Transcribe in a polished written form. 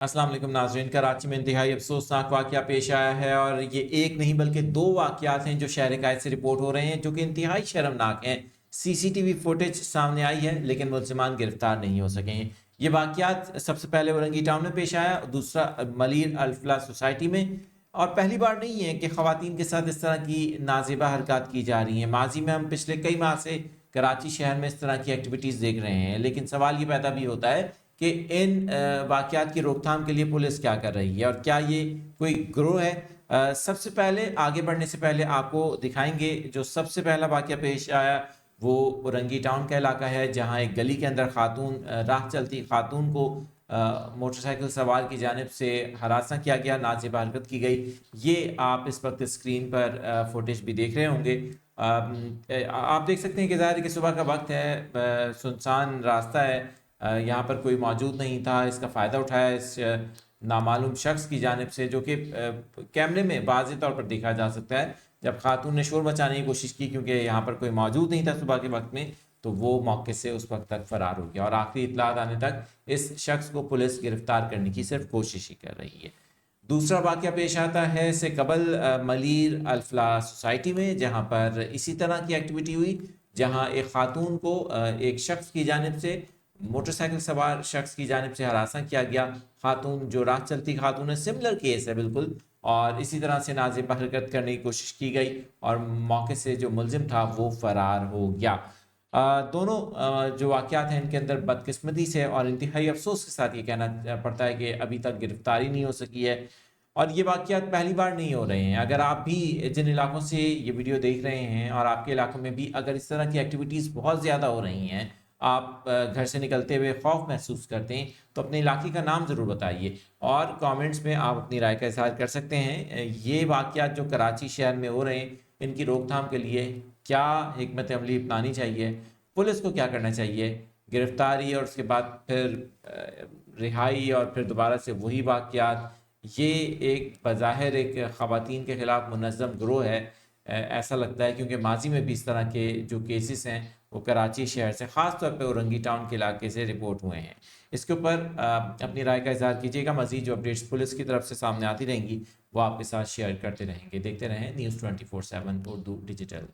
السلام علیکم ناظرین، کراچی میں انتہائی افسوسناک واقعہ پیش آیا ہے اور یہ ایک نہیں بلکہ دو واقعات ہیں جو شہر قائد سے رپورٹ ہو رہے ہیں جو کہ انتہائی شرمناک ہیں۔ سی سی ٹی وی فوٹیج سامنے آئی ہے لیکن ملزمان گرفتار نہیں ہو سکے ہیں۔ یہ واقعات سب سے پہلے ورنگی ٹاؤن میں پیش آیا، دوسرا ملیر الفلاح سوسائٹی میں، اور پہلی بار نہیں ہے کہ خواتین کے ساتھ اس طرح کی نازیبہ حرکات کی جا رہی ہیں۔ ماضی میں ہم پچھلے کئی ماہ سے کراچی شہر میں اس طرح کی ایکٹیویٹیز دیکھ رہے ہیں، لیکن سوال یہ پیدا بھی ہوتا ہے کہ ان واقعات کی روک تھام کے لیے پولیس کیا کر رہی ہے اور کیا یہ کوئی گروہ ہے۔ سب سے پہلے آگے بڑھنے سے پہلے آپ کو دکھائیں گے جو سب سے پہلا واقعہ پیش آیا وہ رنگی ٹاؤن کا علاقہ ہے، جہاں ایک گلی کے اندر خاتون راہ چلتی خاتون کو موٹر سائیکل سوار کی جانب سے ہراساں کیا گیا، نازیبہ حرکت کی گئی۔ یہ آپ اس وقت اسکرین پر فوٹیج بھی دیکھ رہے ہوں گے۔ آپ دیکھ سکتے ہیں کہ ظاہر ہے کہ صبح کا وقت ہے، سنسان راستہ ہے، یہاں پر کوئی موجود نہیں تھا۔ اس کا فائدہ اٹھایا اس نامعلوم شخص کی جانب سے، جو کہ کیمرے میں واضح طور پر دیکھا جا سکتا ہے جب خاتون نے شور مچانے کی کوشش کی کیونکہ یہاں پر کوئی موجود نہیں تھا صبح کے وقت میں، تو وہ موقع سے اس وقت تک فرار ہو گیا اور آخری اطلاعات آنے تک اس شخص کو پولیس گرفتار کرنے کی صرف کوشش ہی کر رہی ہے۔ دوسرا واقعہ پیش آتا ہے سے قبل ملیر الفلاح سوسائٹی میں، جہاں پر اسی طرح کی ایکٹیویٹی ہوئی، جہاں ایک خاتون کو ایک شخص کی جانب سے موٹر سائیکل سوار شخص کی جانب سے ہراساں کیا گیا۔ خاتون جو راہ چلتی خاتون ہے، سملر کیس ہے بالکل، اور اسی طرح سے نازیبہ حرکت کرنے کی کوشش کی گئی اور موقع سے جو ملزم تھا وہ فرار ہو گیا۔ دونوں جو واقعات ہیں ان کے اندر بدقسمتی سے اور انتہائی افسوس کے ساتھ یہ کہنا پڑتا ہے کہ ابھی تک گرفتاری نہیں ہو سکی ہے، اور یہ واقعات پہلی بار نہیں ہو رہے ہیں۔ اگر آپ بھی جن علاقوں سے یہ ویڈیو دیکھ رہے ہیں اور آپ کے علاقوں میں بھی اگر اس طرح کی ایکٹیویٹیز بہت زیادہ ہو رہی ہیں، آپ گھر سے نکلتے ہوئے خوف محسوس کرتے ہیں، تو اپنے علاقے کا نام ضرور بتائیے اور کامنٹس میں آپ اپنی رائے کا اظہار کر سکتے ہیں۔ یہ واقعات جو کراچی شہر میں ہو رہے ہیں، ان کی روک تھام کے لیے کیا حکمت عملی اپنانی چاہیے، پولیس کو کیا کرنا چاہیے، گرفتاری اور اس کے بعد پھر رہائی اور پھر دوبارہ سے وہی واقعات۔ یہ ایک بظاہر ایک خواتین کے خلاف منظم گروہ ہے، ایسا لگتا ہے، کیونکہ ماضی میں بھی اس طرح کے جو کیسز ہیں وہ کراچی شہر سے، خاص طور پہ اورنگی ٹاؤن کے علاقے سے رپورٹ ہوئے ہیں۔ اس کے اوپر اپنی رائے کا اظہار کیجیے گا۔ مزید جو اپڈیٹس پولیس کی طرف سے سامنے آتی رہیں گی وہ آپ کے ساتھ شیئر کرتے رہیں گے۔ دیکھتے رہیں نیوز 24/7 اردو ڈیجیٹل۔